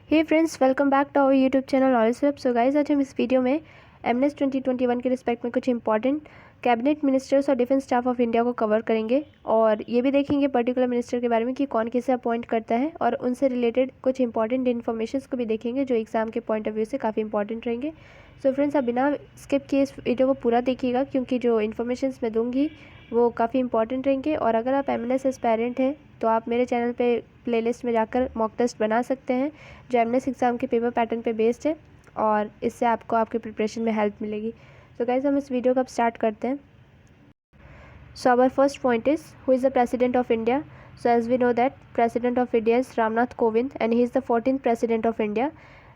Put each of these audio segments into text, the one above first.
Hey friends, welcome back to our YouTube channel knowledge web. So guys, आज हम इस video में MNS 2021 के रिस्पेक्ट में कुछ इंपॉर्टेंट कैबिनेट मिनिस्टर्स और डिफेंस स्टाफ ऑफ इंडिया को कवर करेंगे और ये भी देखेंगे पर्टिकुलर मिनिस्टर के बारे में कि कौन किसे अपॉइंट करता है और उनसे रिलेटेड कुछ इंपॉर्टेंट इन्फॉर्मेशन को भी देखेंगे जो एग्जाम के पॉइंट ऑफ व्यू से काफ़ी इंपॉर्टेंट रहेंगे। सो फ्रेंड्स, आप बिना स्किप किए इस वीडियो को पूरा देखिएगा क्योंकि जो इन्फॉर्मेशन मैं दूँगी वो काफ़ी इंपॉर्टेंट रहेंगे। और अगर आप एमएनएस एस्पायरेंट हैं तो आप मेरे चैनल पे प्लेलिस्ट में जाकर मॉक टेस्ट बना सकते हैं जो एमएनएस एग्ज़ाम के पेपर पैटर्न पे बेस्ड है और इससे आपको आपके प्रिपरेशन में हेल्प मिलेगी। तो गाइस, हम इस वीडियो को अब स्टार्ट करते हैं। So our first point is who is the president of India. So as we know that president of India is Ramnath Kovind and he is the 14th president of India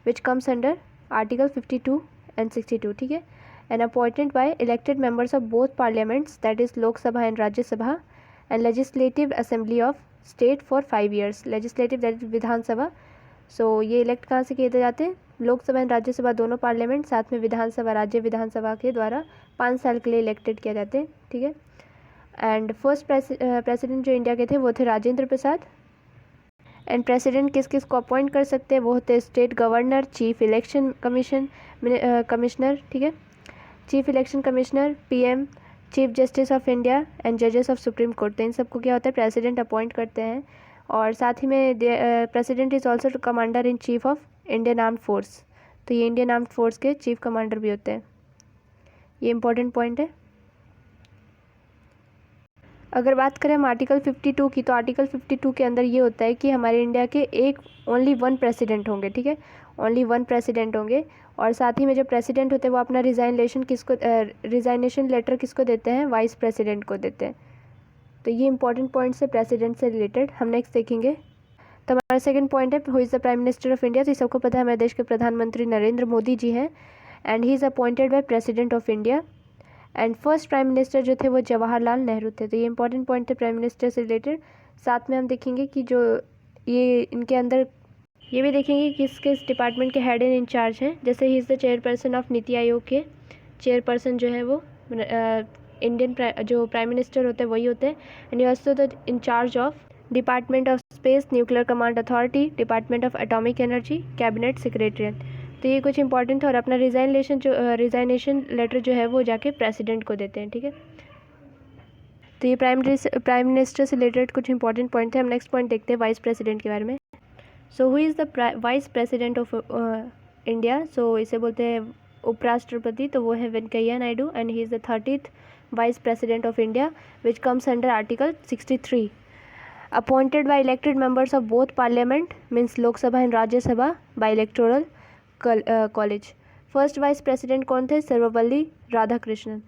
which comes under article 52 and 62, ठीक है। And appointed by elected members of both parliaments that is Lok Sabha and Rajya Sabha and legislative assembly of state for 5 years। Legislative that is Vidhan Sabha. So ये elect कहाँ से किए जाते हैं? Lok Sabha and Rajya Sabha दोनों parliament साथ में विधानसभा, राज्य विधानसभा के द्वारा 5 साल के लिए इलेक्टेड किया जाते हैं, ठीक है। एंड फर्स्ट प्रेसिडेंट जो इंडिया के थे वो थे राजेंद्र प्रसाद। एंड प्रेसिडेंट किस किस को अपॉइंट कर सकते हैं? वो होते हैं state governor, chief election commissioner, ठीक है, chief election commissioner, PM, chief justice of India and जजेस ऑफ सुप्रीम कोर्ट। तो इन सबको क्या होता है? प्रेसिडेंट अपॉइंट करते हैं। और साथ ही में president is also commander in chief of Indian armed force. तो ये इंडियन आर्म्ड फोर्स के चीफ कमांडर भी होते हैं। ये इंपॉर्टेंट पॉइंट है। अगर बात करें हम आर्टिकल 52 की, तो आर्टिकल 52 के अंदर ये होता है कि हमारे इंडिया के ओनली वन प्रेसिडेंट होंगे, ठीक है, ओनली वन प्रेसिडेंट होंगे। और साथ ही में जो प्रेसिडेंट होते हैं वो अपना रिजाइनेशन लेटर किसको देते हैं? वाइस प्रेसिडेंट को देते हैं। तो ये इंपॉर्टेंट पॉइंट्स है प्रेसिडेंट से रिलेटेड। हम नेक्स्ट देखेंगे। तो हमारा सेकंड पॉइंट है who is the prime minister of India. तो सबको पता है हमारे देश के प्रधानमंत्री नरेंद्र मोदी जी हैं and he is appointed by president of India. And first prime minister जो थे वो जवाहरलाल नेहरू थे। तो ये इंपॉर्टेंट पॉइंट थे प्राइम मिनिस्टर से रिलेटेड। साथ में हम देखेंगे कि जो ये इनके अंदर ये भी देखेंगे कि किस किस डिपार्टमेंट के हेड एंड इंचार्ज हैं। जैसे ही is the chairperson of NITI आयोग के चेयरपर्सन जो है वो इंडियन जो प्राइम मिनिस्टर होते हैं वही होते हैं। And also the incharge of department of space, nuclear command authority, department of atomic energy, cabinet secretariat. तो ये कुछ इंपॉर्टेंट है। और अपना रिजाइनेशन लेटर जो है वो जाके प्रेसिडेंट को देते हैं, ठीक है। तो ये प्राइम मिनिस्टर से रिलेटेड कुछ इंपॉर्टेंट पॉइंट है। हम नेक्स्ट पॉइंट देखते हैं वाइस प्रेसिडेंट के बारे में। So who is the vice president of India. So इसे बोलते हैं उपराष्ट्रपति। तो वो है Venkaiah Naidu and he is the 30th vice president of India which comes under article 63। Appointed by elected members of both parliament means Lok Sabha and Rajya Sabha by electoral college. First vice president कौन थे? सर्वपल्ली राधाकृष्णन।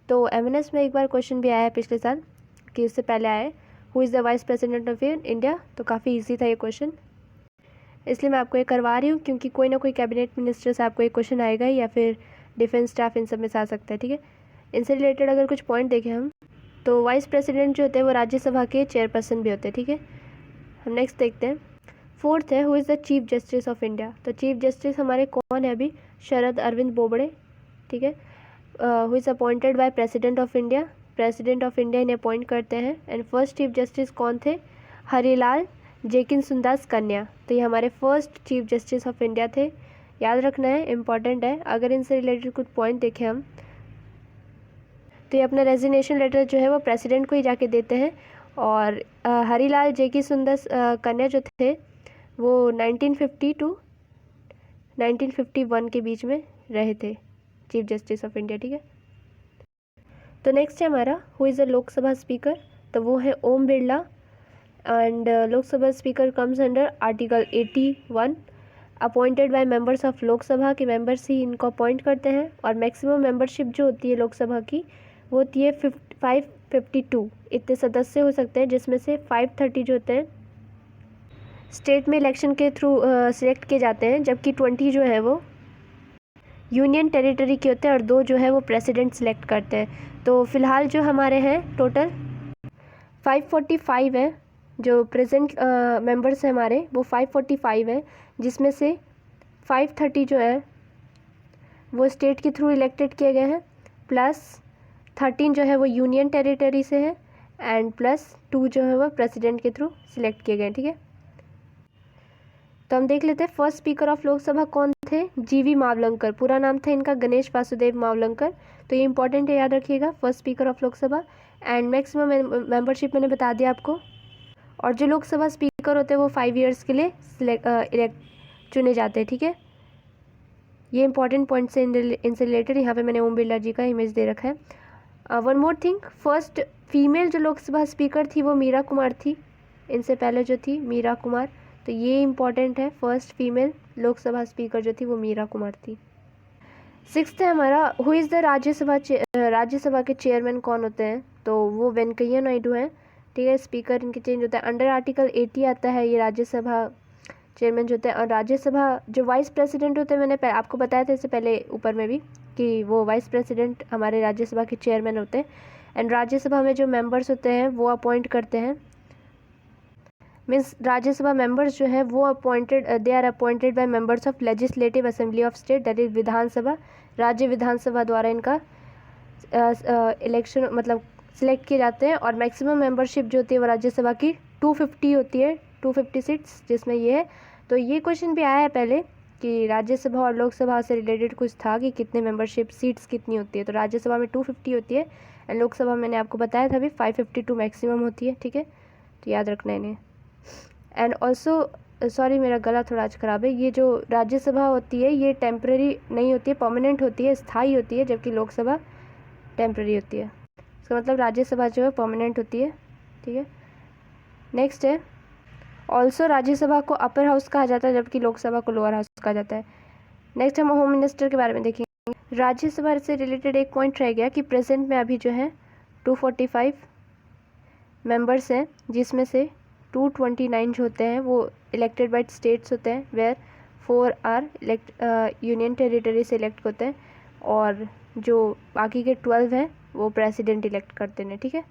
तो एमएनएस में एक बार क्वेश्चन भी आया है पिछले साल कि उससे पहले आया है who is the vice president of India. तो काफ़ी इजी था ये क्वेश्चन, इसलिए मैं आपको ये करवा रही हूँ क्योंकि कोई ना कोई कैबिनेट मिनिस्टर से आपको एक क्वेश्चन आएगा ही या फिर डिफेंस स्टाफ, इन सब में से आ सकता है, ठीक है। इनसे रिलेटेड अगर कुछ पॉइंट देखें हम तो वाइस प्रेसिडेंट जो होते हैं वो राज्यसभा के चेयरपर्सन भी होते हैं, ठीक है। हम नेक्स्ट देखते हैं। फोर्थ है who is the chief justice of India. तो चीफ जस्टिस हमारे कौन है अभी? शरद अरविंद बोबड़े, ठीक है। Who is appointed by president of India. President of India इन्हें अपॉइंट करते हैं। एंड फर्स्ट चीफ जस्टिस कौन थे? हरिलाल जेकिसुंदास कन्या। तो ये हमारे first chief justice of India थे, याद रखना है, इंपॉर्टेंट है। अगर इनसे रिलेटेड कुछ पॉइंट देखें हम तो ये अपना रेजिग्नेशन लेटर जो है वो प्रेसिडेंट को ही जाके देते हैं। और हरिलाल जेकिसुंदास कन्या जो थे वो 1950 to 1951 के बीच में रहे थे चीफ जस्टिस ऑफ इंडिया, ठीक है। तो नेक्स्ट है हमारा who is the Lok Sabha speaker. तो वो है Om Birla and Lok Sabha speaker comes under article 81। Appointed by members of Lok Sabha के मेंबर्स ही इनको अपॉइंट करते हैं। और मैक्सिमम मेंबरशिप जो होती है लोकसभा की वो होती है 552। इतने सदस्य हो सकते हैं जिसमें से 530 जो होते हैं स्टेट में इलेक्शन के थ्रू सिलेक्ट किए जाते हैं, जबकि 20 जो है वो यूनियन टेरिटरी के होते हैं और 2 जो है वो प्रेसिडेंट सिलेक्ट करते हैं। तो फिलहाल जो हमारे हैं टोटल 545 है। जो प्रेजेंट मेंबर्स हैं हमारे वो 545 है, जिसमें से 530 जो है वो स्टेट के थ्रू इलेक्टेड किए गए हैं, प्लस 13 जो है वो यूनियन टेरिटरी से है एंड प्लस 2 जो है वो प्रेसिडेंट के थ्रू सिलेक्ट किए गए हैं, ठीक है। तो हम देख लेते हैं फर्स्ट स्पीकर ऑफ लोकसभा कौन थे, जीवी मावलंकर, पूरा नाम था इनका गणेश वासुदेव मावलंकर। तो ये इंपॉर्टेंट है, याद रखिएगा, first speaker of Lok Sabha. And maximum membership मैंने बता दिया आपको। और जो लोकसभा स्पीकर होते हैं वो 5 ईयर्स के लिए चुने जाते हैं, ठीक है। ये इंपॉर्टेंट पॉइंट से इनसे रिलेटेड यहाँ पे मैंने ओम बिरला जी का इमेज दे रखा है। One more thing, first female जो लोकसभा स्पीकर थी वो मीरा कुमार थी, इनसे पहले जो थी मीरा कुमार। तो ये इंपॉर्टेंट है, फर्स्ट फीमेल लोकसभा स्पीकर जो थी वो मीरा कुमार थी। 6th है हमारा, हु इज़ द राज्यसभा के चेयरमैन कौन होते हैं, तो वो वेंकैया नायडू हैं, ठीक है। स्पीकर इनके चेंज होता है, अंडर आर्टिकल 80 आता है ये राज्यसभा चेयरमैन जो होते हैं। और राज्यसभा जो वाइस प्रेसिडेंट होते हैं, मैंने आपको बताया था इससे पहले ऊपर में भी कि वो वाइस प्रेसिडेंट हमारे राज्यसभा के चेयरमैन होते हैं। एंड राज्यसभा में जो मेंबर्स होते हैं वो अपॉइंट करते हैं, मीन्स राज्यसभा मेंबर्स जो है वो they are appointed by members of legislative assembly of state, that is Vidhan Sabha, राज्य विधानसभा द्वारा इनका इलेक्शन मतलब सिलेक्ट किए जाते हैं। और मैक्सिमम मेंबरशिप जो होती है वो राज्यसभा की 250 होती है, 250 सीट्स जिसमें ये है। तो ये क्वेश्चन भी आया है पहले कि राज्यसभा और लोकसभा से रिलेटेड कुछ था कि कितने मेंबरशिप सीट्स कितनी होती है। तो राज्यसभा में 250 होती है एंड लोकसभा मैंने आपको बताया था अभी 552 मैक्सिमम होती है, ठीक है। तो याद रखना है इन्हें। एंड ऑल्सो सॉरी मेरा गला थोड़ा आज ख़राब है, ये जो राज्यसभा होती है ये टेम्प्रेरी नहीं होती है, परमानेंट होती है, स्थायी होती है, जबकि लोकसभा टेम्प्रेरी होती है। इसका मतलब राज्यसभा जो है परमानेंट होती है, ठीक है। नेक्स्ट है, ऑल्सो राज्यसभा को अपर हाउस कहा जाता है जबकि लोकसभा को लोअर हाउस कहा जाता है। नेक्स्ट हम होम मिनिस्टर के बारे में देखेंगे। राज्यसभा से रिलेटेड एक पॉइंट रह गया कि प्रेजेंट में अभी जो है 245 मेंबर्स हैं, जिसमें से 229 जो होते हैं वो इलेक्टेड बाय स्टेट्स होते हैं, वेयर 4 आर यूनियन टेरिटरी से इलेक्ट होते हैं, और जो बाकी के 12 हैं वो प्रेसिडेंट इलेक्ट करते हैं, ठीक है,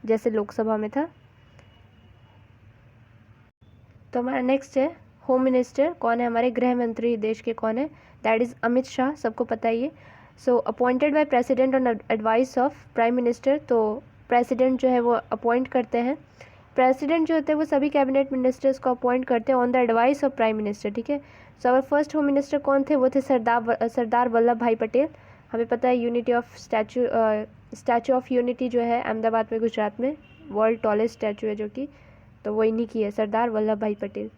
जैसे लोकसभा में था। तो हमारा नेक्स्ट है होम मिनिस्टर कौन है, हमारे गृह मंत्री देश के कौन है, दैट इज़ अमित शाह, सबको पता ही है। So appointed by president on advice of prime minister, तो प्रेसिडेंट जो है वो अपॉइंट करते हैं। प्रेसिडेंट जो होते हैं वो सभी कैबिनेट मिनिस्टर्स को अपॉइंट करते हैं on the advice of prime minister, ठीक है। सो अवर फर्स्ट होम मिनिस्टर कौन थे, वो थे सरदार वल्लभ भाई पटेल। हमें पता है unity of statute of unity जो है अहमदाबाद में गुजरात में वर्ल्ड टॉलेस्ट स्टैचू है जो कि, तो वो इन्हीं की है, सरदार वल्लभ भाई पटेल।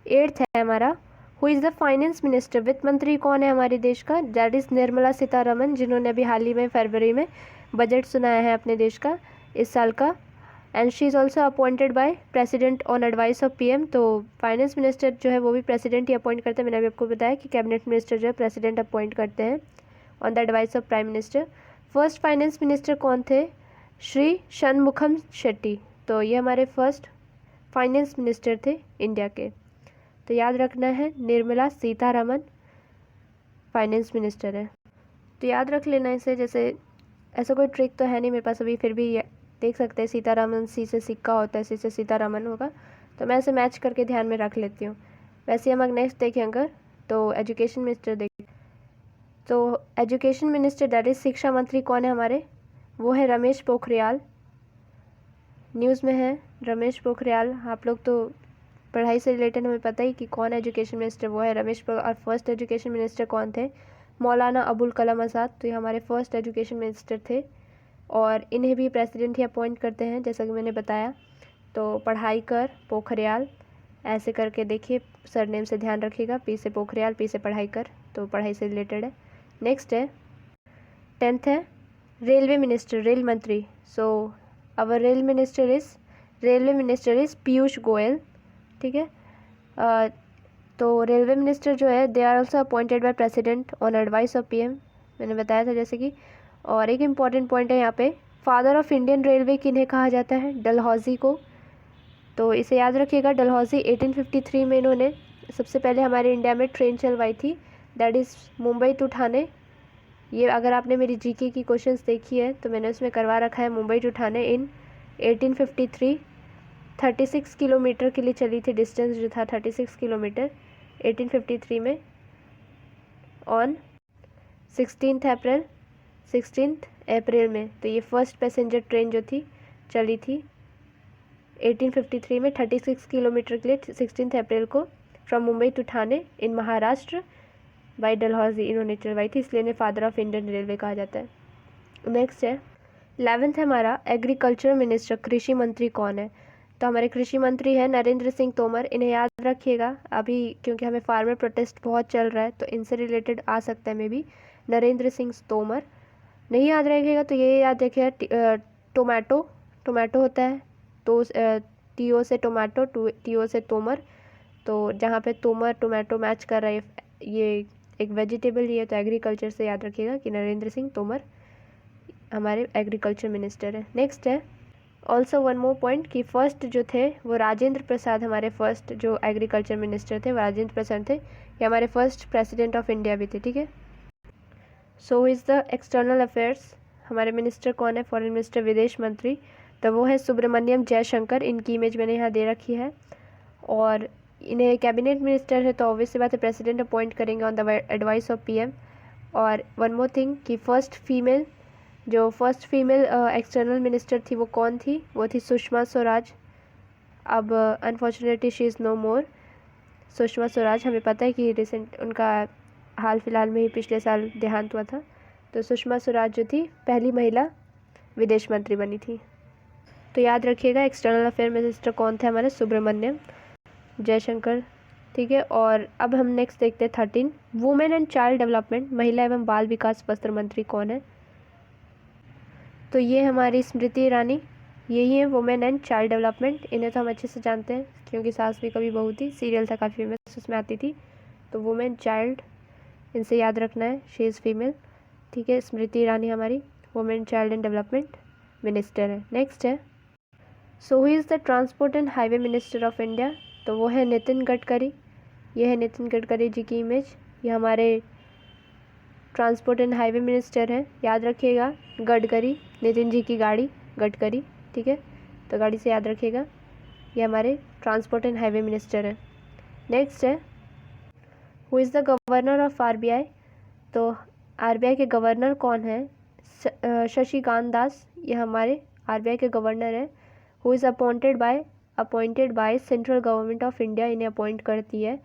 8th है हमारा, who is the finance minister, वित्त मंत्री कौन है हमारे देश का, दैट इज़ निर्मला सीतारमन, जिन्होंने अभी हाल ही में फरवरी में बजट सुनाया है अपने देश का इस साल का। And she is also appointed by president on advice of PM, तो फाइनेंस मिनिस्टर जो है वो भी प्रेसिडेंट ही अपॉइंट करते हैं। मैंने अभी आपको बताया कि कैबिनेट मिनिस्टर जो है प्रेसिडेंट अपॉइंट करते हैं on the advice of prime minister. First finance minister कौन थे, श्री षणमुखम शेट्टी, तो ये हमारे फर्स्ट फाइनेंस मिनिस्टर थे इंडिया के। तो याद रखना है निर्मला सीतारमन फाइनेंस मिनिस्टर है, तो याद रख लेना इसे। जैसे ऐसा कोई ट्रिक तो है नहीं मेरे पास अभी, फिर भी देख सकते हैं सीतारामन, सी से सिक्का होता है, सी से सीतारामन होगा, तो मैं ऐसे मैच करके ध्यान में रख लेती हूँ। वैसे हम अगर नेक्स्ट देखें अगर, तो एजुकेशन मिनिस्टर देखें, तो एजुकेशन मिनिस्टर दैट इज शिक्षा मंत्री कौन है हमारे, वो है रमेश पोखरियाल। न्यूज़ में है रमेश पोखरियाल, आप लोग तो पढ़ाई से रिलेटेड हमें पता ही कि कौन एजुकेशन मिनिस्टर, वो है रमेश पोखरियाल। और फर्स्ट एजुकेशन मिनिस्टर कौन थे, मौलाना अबुल कलाम आज़ाद, तो ये हमारे फर्स्ट एजुकेशन मिनिस्टर थे। और इन्हें भी प्रेसिडेंट ही अपॉइंट करते हैं जैसा कि मैंने बताया। तो पढ़ाई कर पोखरियाल ऐसे करके देखिए, सरनेम से ध्यान रखिएगा, पी से पोखरियाल, पी से पढ़ाई कर, तो पढ़ाई से रिलेटेड है। नेक्स्ट है 10th है रेलवे मिनिस्टर, रेल मंत्री। So our railway minister is Piyush Goyal, ठीक है। तो रेलवे मिनिस्टर जो है they are also appointed by president on advice of PM, मैंने बताया था जैसे कि। और एक इम्पॉर्टेंट पॉइंट है यहाँ पे, फादर ऑफ इंडियन रेलवे किन्हें कहा जाता है, डलहौजी को, तो इसे याद रखिएगा। डलहौजी 1853 में इन्होंने सबसे पहले हमारे इंडिया में ट्रेन चलवाई थी, that is Mumbai to Thane. ये अगर आपने मेरी जीके की क्वेश्चंस देखी है तो मैंने उसमें करवा रखा है, Mumbai to Thane in 1853, 36 kilometre के लिए चली थी, डिस्टेंस जो था 36 किलोमीटर 1853 में, ऑन 16th अप्रैल में। तो ये फर्स्ट पैसेंजर ट्रेन जो थी चली थी 1853 में 36 किलोमीटर के लिए 16 अप्रैल को from Mumbai to Thane in Maharashtra by Dalhousie इन्होंने चलवाई थी, इसलिए इन्हें फादर ऑफ इंडियन रेलवे कहा जाता है। नेक्स्ट है 11th है हमारा एग्रीकल्चर मिनिस्टर, कृषि मंत्री कौन है? तो हमारे कृषि मंत्री हैं नरेंद्र सिंह तोमर। इन्हें याद रखिएगा अभी, क्योंकि हमें फार्मर प्रोटेस्ट बहुत चल रहा है तो इनसे रिलेटेड आ सकता है मे बी। नरेंद्र सिंह तोमर। नहीं याद रखिएगा तो ये याद रखिएगा टोमेटो, टोमेटो होता है तो टीओ से टोमेटो, टीओ से तोमर, तो जहाँ पे तोमर टोमेटो मैच कर रहा है ये एक वेजिटेबल ही है, तो एग्रीकल्चर से याद रखिएगा कि नरेंद्र सिंह तोमर हमारे एग्रीकल्चर मिनिस्टर है। नेक्स्ट है ऑल्सो वन मोर पॉइंट कि फर्स्ट जो थे वो राजेंद्र प्रसाद, हमारे फर्स्ट जो एग्रीकल्चर मिनिस्टर थे वो राजेंद्र प्रसाद थे। ये हमारे फर्स्ट प्रेसिडेंट ऑफ इंडिया भी थे, ठीक है। So is the external affairs, हमारे मिनिस्टर कौन है? फॉरेन मिनिस्टर, विदेश मंत्री, तो वो है सुब्रमण्यम जयशंकर। इनकी इमेज मैंने यहाँ दे रखी है। और इन्हें कैबिनेट मिनिस्टर है तो ऑब्वियस सी बात है प्रेसिडेंट अपॉइंट करेंगे on the advice of PM. और वन मोर थिंग कि फर्स्ट फीमेल एक्सटर्नल मिनिस्टर थी वो कौन थी? वो थी सुषमा स्वराज। अब अनफॉर्चुनेटली शी इज़ नो मोर। सुषमा स्वराज, हमें पता है कि रिसेंट उनका हाल फिलहाल में ही पिछले साल देहांत हुआ था। तो सुषमा स्वराज जो थी पहली महिला विदेश मंत्री बनी थी। तो याद रखिएगा एक्सटर्नल अफेयर मिनिस्टर कौन थे? हमारे सुब्रमण्यम जयशंकर, ठीक है। और अब हम नेक्स्ट देखते हैं 13 वुमेन एंड चाइल्ड डेवलपमेंट, महिला एवं बाल विकास वस्त्र मंत्री कौन है? तो ये हमारी स्मृति ईरानी, यही है वुमेन एंड चाइल्ड डेवलपमेंट। इन्हें तो हम अच्छे से जानते हैं क्योंकि सास भी कभी बहू थी, सीरियल था काफ़ी फेमस, उसमें आती थी। तो वुमेन चाइल्ड इनसे याद रखना है, शी इज़ फीमेल, ठीक है। स्मृति ईरानी हमारी women child and development minister है। नेक्स्ट है सो who is the transport and highway minister of India? तो वो है नितिन गडकरी। ये है नितिन गडकरी जी की इमेज, ये हमारे ट्रांसपोर्ट एंड हाईवे मिनिस्टर हैं। याद रखिएगा गडकरी, नितिन जी की गाड़ी गडकरी, ठीक है। तो गाड़ी से याद रखिएगा, ये हमारे ट्रांसपोर्ट एंड हाईवे मिनिस्टर हैं। नेक्स्ट है who is the governor of RBI? तो आरबीआई के गवर्नर कौन है? शशिकांत दास, ये हमारे आरबीआई के गवर्नर हैं। Who is appointed by central government of India, इन्हें अपॉइंट करती है।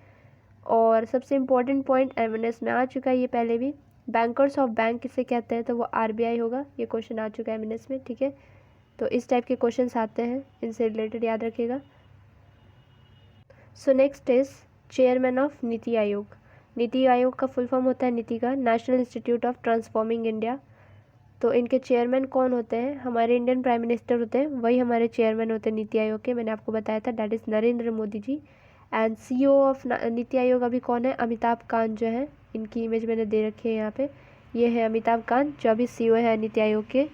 और सबसे इम्पोर्टेंट पॉइंट एमएनएस में आ चुका है ये पहले भी, बैंकर्स ऑफ बैंक किसे कहते हैं? तो वो आरबीआई होगा। ये क्वेश्चन आ चुका है एमएनएस में, ठीक है। तो इस टाइप के क्वेश्चंस आते हैं, इनसे रिलेटेड याद रखिएगा। So next is chairman of NITI आयोग। नीति आयोग का फुल फॉर्म होता है नीति का, national institute of transforming India. तो इनके चेयरमैन कौन होते हैं? हमारे इंडियन प्राइम मिनिस्टर होते हैं, वही हमारे चेयरमैन होते हैं नीति आयोग के। मैंने आपको बताया था, that is Narendra Modi ji. And CEO of NITI Aayog अभी कौन है? अमिताभ कांत जो है, इनकी इमेज मैंने दे रखी है यहाँ पे। ये है अमिताभ कांत जो अभी सीईओ है नीति आयोग के।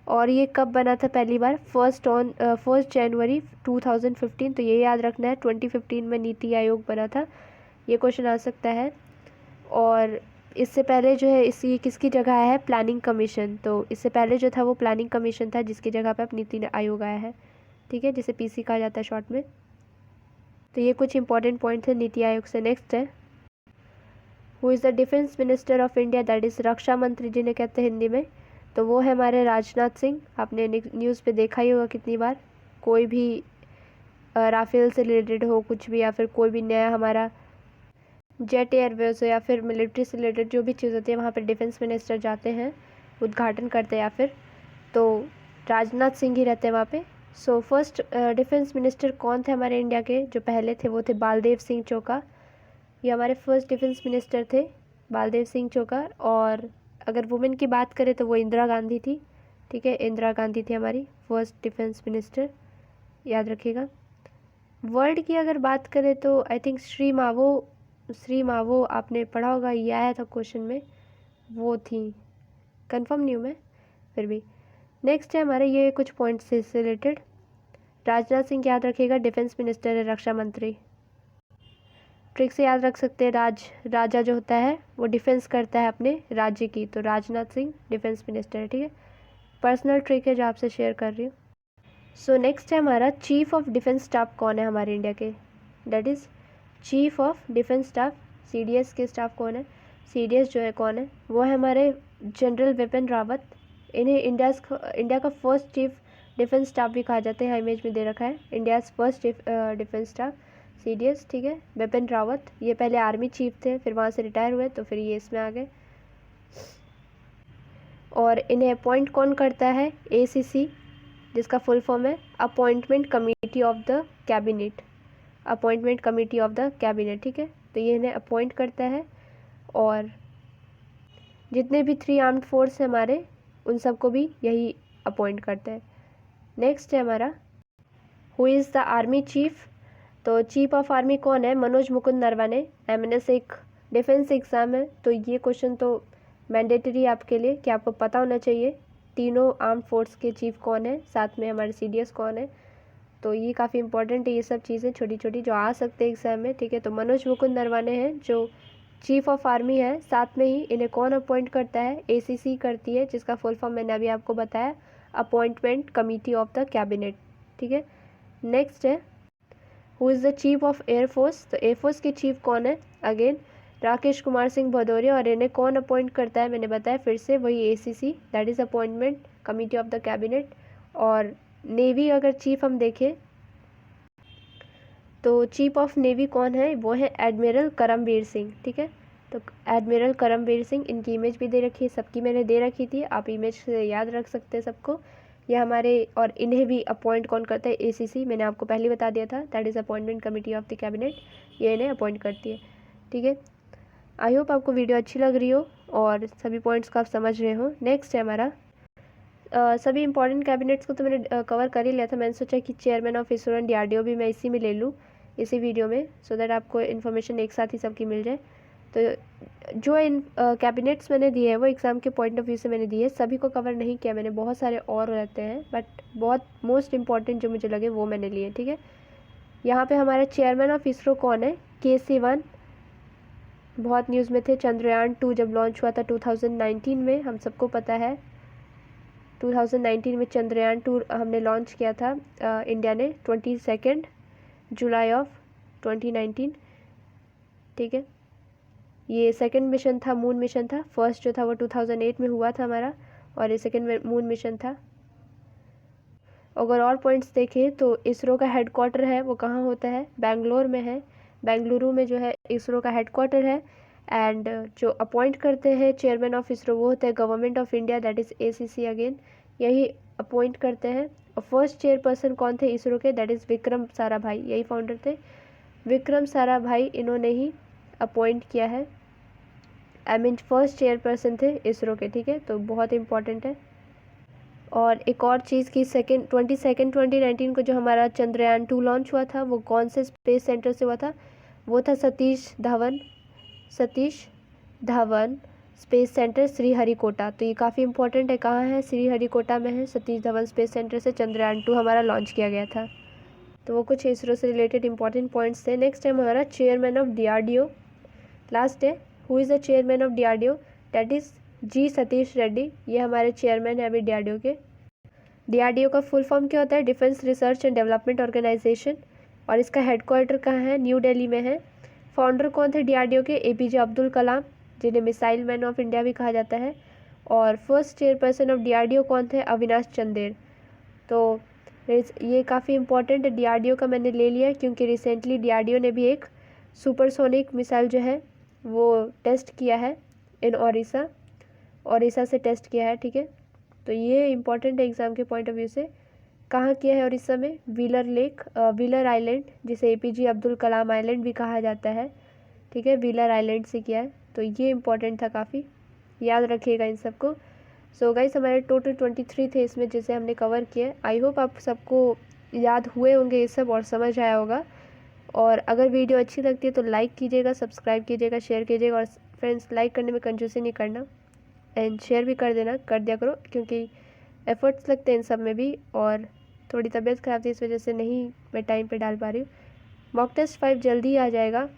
और ये कब बना था पहली बार? 1 जनवरी 2015। तो ये याद रखना है, 2015 में नीति आयोग बना था। ये क्वेश्चन आ सकता है। और इससे पहले जो है ये किसकी जगह आया है? Planning commission. तो इससे पहले जो था वो प्लानिंग कमीशन था, जिसकी जगह पे अब नीति आयोग आया है, ठीक है, जिसे पीसी कहा जाता है शॉर्ट में। तो ये कुछ इंपॉर्टेंट पॉइंट्स हैं नीति आयोग से। नेक्स्ट है who is the defence minister of India? That is रक्षा मंत्री जिन्हें कहते हैं हिंदी में। तो वो है हमारे राजनाथ सिंह। आपने न्यूज़ पे देखा ही होगा कितनी बार, कोई भी राफेल से रिलेटेड हो कुछ भी, या फिर कोई भी नया हमारा जेट एयरवेज हो या फिर मिलिट्री से रिलेटेड जो भी चीज़ होती है, वहाँ पर डिफेंस मिनिस्टर जाते हैं, उद्घाटन करते हैं, या फिर तो राजनाथ सिंह ही रहते हैं वहाँ पे। सो फर्स्ट डिफेंस मिनिस्टर कौन थे हमारे इंडिया के? जो पहले थे वो थे बालदेव सिंह चोका। ये हमारे फर्स्ट डिफेंस मिनिस्टर थे, बालदेव सिंह चोका। और अगर वुमेन की बात करें तो वो इंदिरा गांधी थी, ठीक है। इंदिरा गांधी थी हमारी फर्स्ट डिफेंस मिनिस्टर, याद रखिएगा। वर्ल्ड की अगर बात करें तो आई थिंक श्री मावो आपने पढ़ा होगा, ये आया था क्वेश्चन में, वो थी, कंफर्म नहीं हूँ मैं, फिर भी। नेक्स्ट है हमारे ये कुछ पॉइंट्स से रिलेटेड। राजनाथ सिंह याद रखिएगा, डिफेंस मिनिस्टर है, रक्षा मंत्री। ट्रिक से याद रख सकते हैं, राजा जो होता है वो डिफेंस करता है अपने राज्य की, तो राजनाथ सिंह डिफेंस मिनिस्टर है, ठीक है। पर्सनल ट्रिक है जो आपसे शेयर कर रही हूँ। सो नेक्स्ट है हमारा चीफ ऑफ डिफेंस स्टाफ कौन है हमारे इंडिया के? That is chief of defence staff. CDS के स्टाफ कौन है? सीडीएस जो है कौन है? वो है हमारे जनरल विपिन रावत। इन्हें इंडिया का फर्स्ट चीफ डिफेंस स्टाफ भी कहा जाता है, यहाँ इमेज में दे रखा है, India's first defence staff CDS, ठीक है। बिपिन रावत, ये पहले आर्मी चीफ थे, फिर वहाँ से रिटायर हुए तो फिर ये इसमें आ गए। और इन्हें अपॉइंट कौन करता है? ACC, जिसका फुल फॉर्म है appointment committee of the cabinet, appointment committee of the cabinet, ठीक है। तो ये इन्हें अपॉइंट करता है और जितने भी 3 आर्म्ड फोर्स हैं हमारे, उन सबको भी यही अपॉइंट करते हैं। नेक्स्ट है हमारा who is the army chief. तो चीफ ऑफ आर्मी कौन है? मनोज मुकुंद नरवणे। MNS एक डिफेंस एग्ज़ाम है, तो ये क्वेश्चन तो मैंडेटरी आपके लिए कि आपको पता होना चाहिए तीनों आर्म फोर्स के चीफ कौन है, साथ में हमारे CDS कौन है। तो ये काफ़ी इंपॉर्टेंट है, ये सब चीज़ें छोटी छोटी जो आ सकते हैं एग्ज़ाम में, ठीक है। तो मनोज मुकुंद नरवणे हैं जो चीफ ऑफ आर्मी है, साथ में ही इन्हें कौन अपॉइंट करता है? ACC करती है, जिसका फुल फॉर्म मैंने अभी आपको बताया, appointment committee of the cabinet, ठीक है। नेक्स्ट है who is the chief of air force. तो एयरफोर्स के चीफ कौन है? अगेन राकेश कुमार सिंह भदौरिया। और इन्हें कौन अपॉइंट करता है? मैंने बताया फिर से, वही ACC, that is appointment committee of the cabinet. और नेवी अगर चीफ हम देखें तो चीफ ऑफ नेवी कौन है? वो है एडमिरल करमबीर सिंह, ठीक है। तो एडमिरल करमबीर सिंह, इनकी इमेज भी दे रखी है, सबकी मैंने दे रखी थी, आप इमेज से याद रख सकते हैं सबको। ये हमारे, और इन्हें भी अपॉइंट कौन करता है? ACC, मैंने आपको पहले बता दिया था, that is appointment committee of the cabinet, ये इन्हें अपॉइंट करती है, ठीक है। आई होप आपको वीडियो अच्छी लग रही हो और सभी पॉइंट्स को आप समझ रहे हो। नेक्स्ट है हमारा सभी इंपॉर्टेंट कैबिनेट्स को तो मैंने कवर कर ही लिया था, मैंने सोचा कि chairman of ISRO and DRDO भी मैं इसी में ले लूँ, इसी वीडियो में, सो दैट आपको इन्फॉर्मेशन एक साथ ही सबकी मिल जाए। तो जो इन कैबिनेट्स मैंने दिए हैं वो एग्ज़ाम के पॉइंट ऑफ व्यू से मैंने दिए, सभी को कवर नहीं किया मैंने, बहुत सारे और रहते हैं, बट बहुत मोस्ट इंपॉर्टेंट जो मुझे लगे वो मैंने लिए, ठीक है। यहाँ पे हमारा चेयरमैन ऑफ इसरो कौन है? KC1, बहुत न्यूज़ में थे। चंद्रयान 2 जब लॉन्च हुआ था 2019 में, हम सबको पता है 2019 में चंद्रयान 2 हमने लॉन्च किया था इंडिया ने, 22 जुलाई ऑफ 2019, ठीक है। ये सेकंड मिशन था, मून मिशन था। फर्स्ट जो था वो 2008 में हुआ था हमारा, और ये सेकंड मून मिशन था। अगर और पॉइंट्स देखें तो इसरो का हेडक्वार्टर है वो कहाँ होता है? बेंगलोर में है, बेंगलुरु में जो है इसरो का हेडक्वार्टर है। एंड जो अपॉइंट करते हैं चेयरमैन ऑफ इसरो वो होता है government of India, that is ACC, again यही अपॉइंट करते हैं। और फर्स्ट चेयरपर्सन कौन थे इसरो के? दैट इज़ विक्रम साराभाई, यही फाउंडर थे, विक्रम साराभाई, इन्होंने ही अपॉइंट किया है, आई मीन फर्स्ट चेयरपर्सन थे इसरो के, ठीक है। तो बहुत इंपॉर्टेंट है। और एक और चीज़ की 2019 को जो हमारा चंद्रयान 2 लॉन्च हुआ था वो कौन से स्पेस सेंटर से हुआ था? वो था सतीश धवन स्पेस सेंटर, श्रीहरिकोटा। तो ये काफ़ी इंपॉर्टेंट है, कहाँ है? श्रीहरिकोटा में है, सतीश धवन स्पेस सेंटर से चंद्रयान 2 हमारा लॉन्च किया गया था। तो वो कुछ इसरो से रिलेटेड इंपॉर्टेंट पॉइंट्स थे। नेक्स्ट है हमारा चेयरमैन ऑफ DRDO, लास्ट है who is the chairman of DRDO? That is G Satish Reddy, ये हमारे चेयरमैन है अभी DRDO के। DRDO का फुल फॉर्म क्या होता है? Defence research and development organisation. और इसका हेडक्वार्टर कहाँ है? न्यू दिल्ली में है। फाउंडर कौन थे DRDO के? APJ अब्दुल कलाम, जिन्हें मिसाइल मैन ऑफ इंडिया भी कहा जाता है। और फर्स्ट चेयरपर्सन ऑफ DRDO कौन थे? अविनाश चंदेल। तो ये काफ़ी इंपॉर्टेंट है, DRDO का मैंने ले लिया क्योंकि रिसेंटली DRDO ने भी एक सुपरसोनिक मिसाइल जो है वो टेस्ट किया है इन ओडिशा से टेस्ट किया है, ठीक है। तो ये इंपॉर्टेंट है एग्ज़ाम के पॉइंट ऑफ व्यू से। कहाँ किया है ओडिशा में? व्हीलर आइलैंड, जिसे APJ अब्दुल कलाम आइलैंड भी कहा जाता है, ठीक है, व्हीलर आइलैंड से किया है। तो ये इंपॉर्टेंट था काफ़ी, याद रखिएगा इन सबको। सो गाइस हमारे टोटल 23 थे इसमें जिसे हमने कवर किया। आई होप आप सबको याद हुए होंगे ये सब और समझ आया होगा। और अगर वीडियो अच्छी लगती है तो लाइक कीजिएगा, सब्सक्राइब कीजिएगा, शेयर कीजिएगा। और फ्रेंड्स लाइक करने में कंजूसी नहीं करना, एंड शेयर भी कर दिया करो क्योंकि एफर्ट्स लगते हैं इन सब में भी। और थोड़ी तबीयत ख़राब थी इस वजह से नहीं मैं टाइम पे डाल पा रही हूँ। मॉक टेस्ट 5 जल्दी ही आ जाएगा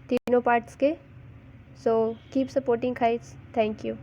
तीनों पार्ट्स के। So keep supporting guys, thank you.